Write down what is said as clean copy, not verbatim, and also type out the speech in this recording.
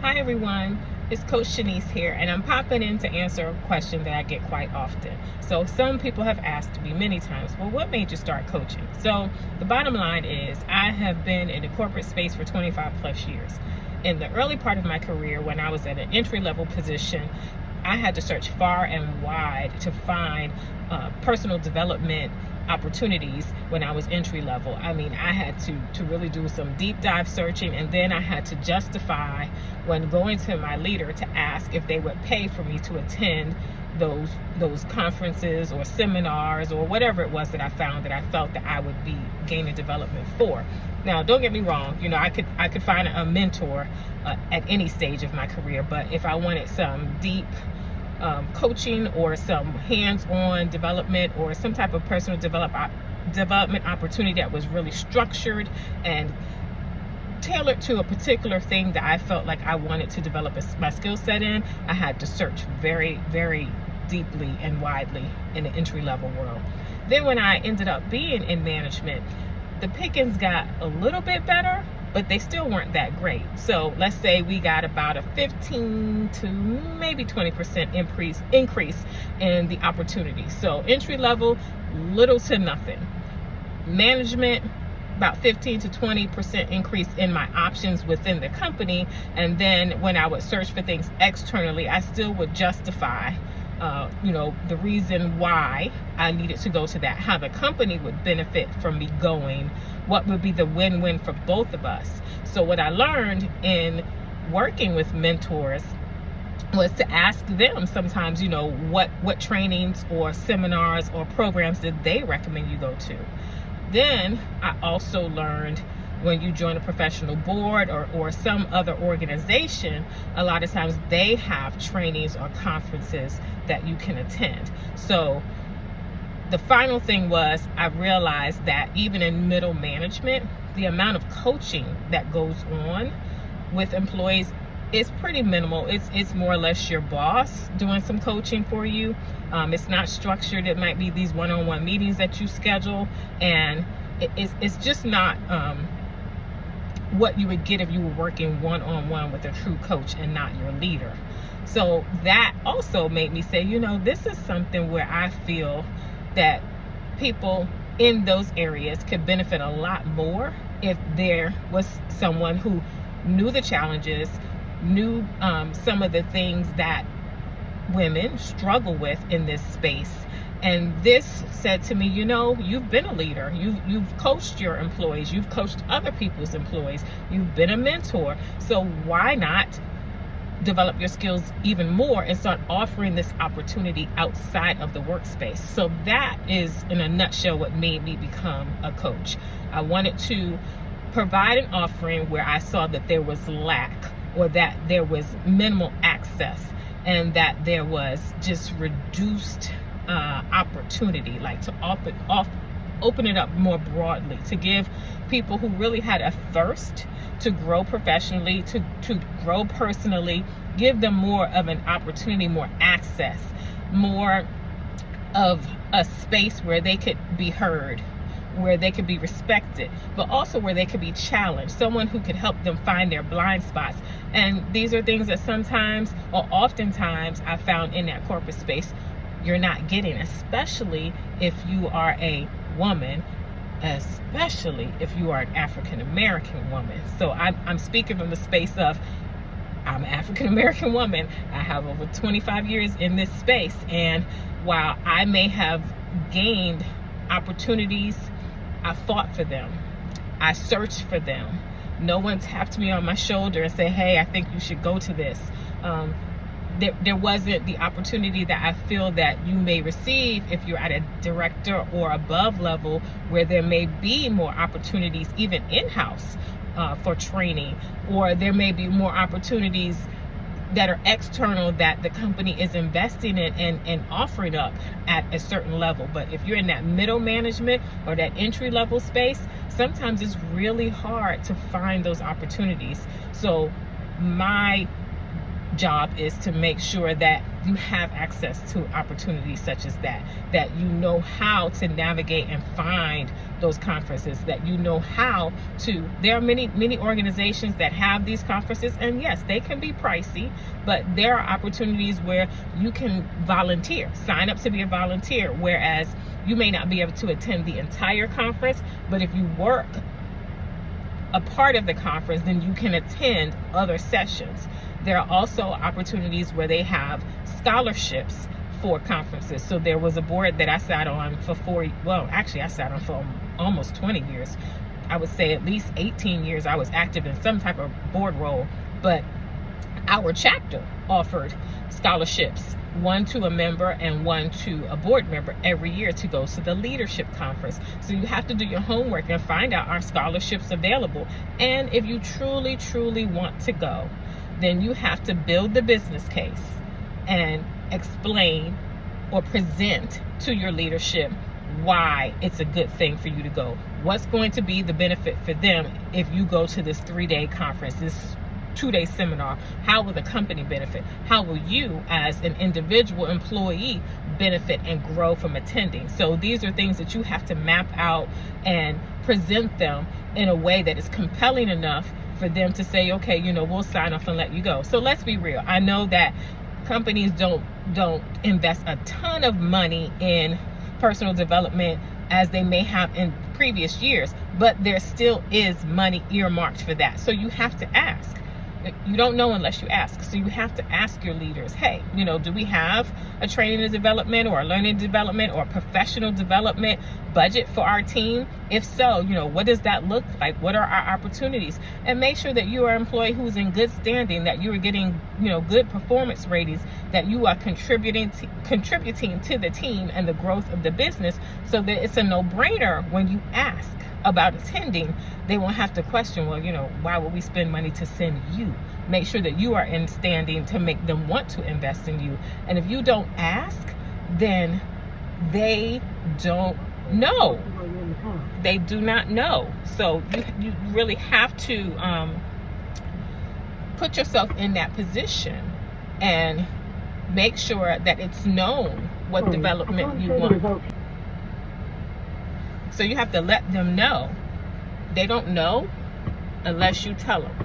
Hi everyone, it's Coach Shanice here, and I'm popping in to answer a question that I get quite often. So some people have asked me many times, well, what made you start coaching? So the bottom line is I have been in the corporate space for 25 plus years. In the early part of my career, when I was at an entry-level position, I had to search far and wide to find personal development opportunities when I was entry level. I mean, I had to really do some deep dive searching, and then I had to justify when going to my leader to ask if they would pay for me to attend those conferences or seminars or whatever it was that I found that I felt that I would be gaining development for. Now, don't get me wrong, I could find a mentor at any stage of my career, but if I wanted some deep coaching or some hands-on development or some type of personal development opportunity that was really structured and tailored to a particular thing that I felt like I wanted to develop my skill set in, I had to search very, very deeply and widely in the entry-level world. Then when I ended up being in management, the pickings got a little bit better, but they still weren't that great. So let's say we got about a 15 to maybe 20% increase in the opportunity. So entry level, little to nothing. Management, about 15 to 20% increase in my options within the company. And then when I would search for things externally, I still would justify the reason why I needed to go to that, how the company would benefit from me going, what would be the win-win for both of us. So what I learned in working with mentors was to ask them sometimes, what trainings or seminars or programs did they recommend you go to. Then I also learned when you join a professional board or some other organization, a lot of times they have trainings or conferences that you can attend. So the final thing was I realized that even in middle management, the amount of coaching that goes on with employees is pretty minimal. It's more or less your boss doing some coaching for you. It's not structured. It might be these one-on-one meetings that you schedule, and it's just not what you would get if you were working one-on-one with a true coach and not your leader. So that also made me say, this is something where I feel that people in those areas could benefit a lot more if there was someone who knew the challenges, knew some of the things that women struggle with in this space. And this said to me, you've been a leader. You've coached your employees. You've coached other people's employees. You've been a mentor. So why not develop your skills even more and start offering this opportunity outside of the workspace? So that is, in a nutshell, what made me become a coach. I wanted to provide an offering where I saw that there was lack, or that there was minimal access, and that there was just reduced opportunity, like to open it up more broadly, to give people who really had a thirst to grow professionally, to grow personally, give them more of an opportunity, more access, more of a space where they could be heard, where they could be respected, but also where they could be challenged, someone who could help them find their blind spots. And these are things that sometimes, or oftentimes, I found in that corporate space you're not getting, especially if you are a woman, especially if you are an African American woman. So I'm speaking from the space of, I'm an African American woman. I have over 25 years in this space, and while I may have gained opportunities, I fought for them. I searched for them. No one tapped me on my shoulder and said, hey, I think you should go to this. There wasn't the opportunity that I feel that you may receive if you're at a director or above level, where there may be more opportunities even in-house for training, or there may be more opportunities that are external that the company is investing in and offering up at a certain level. But if you're in that middle management or that entry level space, sometimes it's really hard to find those opportunities. So my job is to make sure that you have access to opportunities such as that you know how to navigate and find those conferences, that you know how to, there are many organizations that have these conferences, and yes, they can be pricey, but there are opportunities where you can volunteer, sign up to be a volunteer, whereas you may not be able to attend the entire conference, but if you work a part of the conference, then you can attend other sessions. There are also opportunities where they have scholarships for conferences. So there was a board that I sat on for I sat on for almost 20 years. I would say at least 18 years I was active in some type of board role, but our chapter offered scholarships, one to a member and one to a board member every year to go to the leadership conference. So you have to do your homework and find out are scholarships available. And if you truly want to go, then you have to build the business case and explain or present to your leadership why it's a good thing for you to go. What's going to be the benefit for them if you go to this 3-day conference, this 2-day seminar? How will the company benefit? How will you as an individual employee benefit and grow from attending? So these are things that you have to map out and present them in a way that is compelling enough for them to say, okay, we'll sign off and let you go. So let's be real. I know that companies don't invest a ton of money in personal development as they may have in previous years, but there still is money earmarked for that. So you have to ask. You don't know unless you ask. So you have to ask your leaders, hey, do we have a training and development or a learning development or professional development budget for our team? If so, what does that look like? What are our opportunities? And make sure that you are an employee who's in good standing, that you are getting, good performance ratings, that you are contributing to the team and the growth of the business, so that it's a no-brainer when you ask about attending. They won't have to question, well, why would we spend money to send you? Make sure that you are in standing to make them want to invest in you. And if you don't ask, then they don't know. They do not know. So you really have to put yourself in that position and make sure that it's known what development you want. So you have to let them know. They don't know unless you tell them.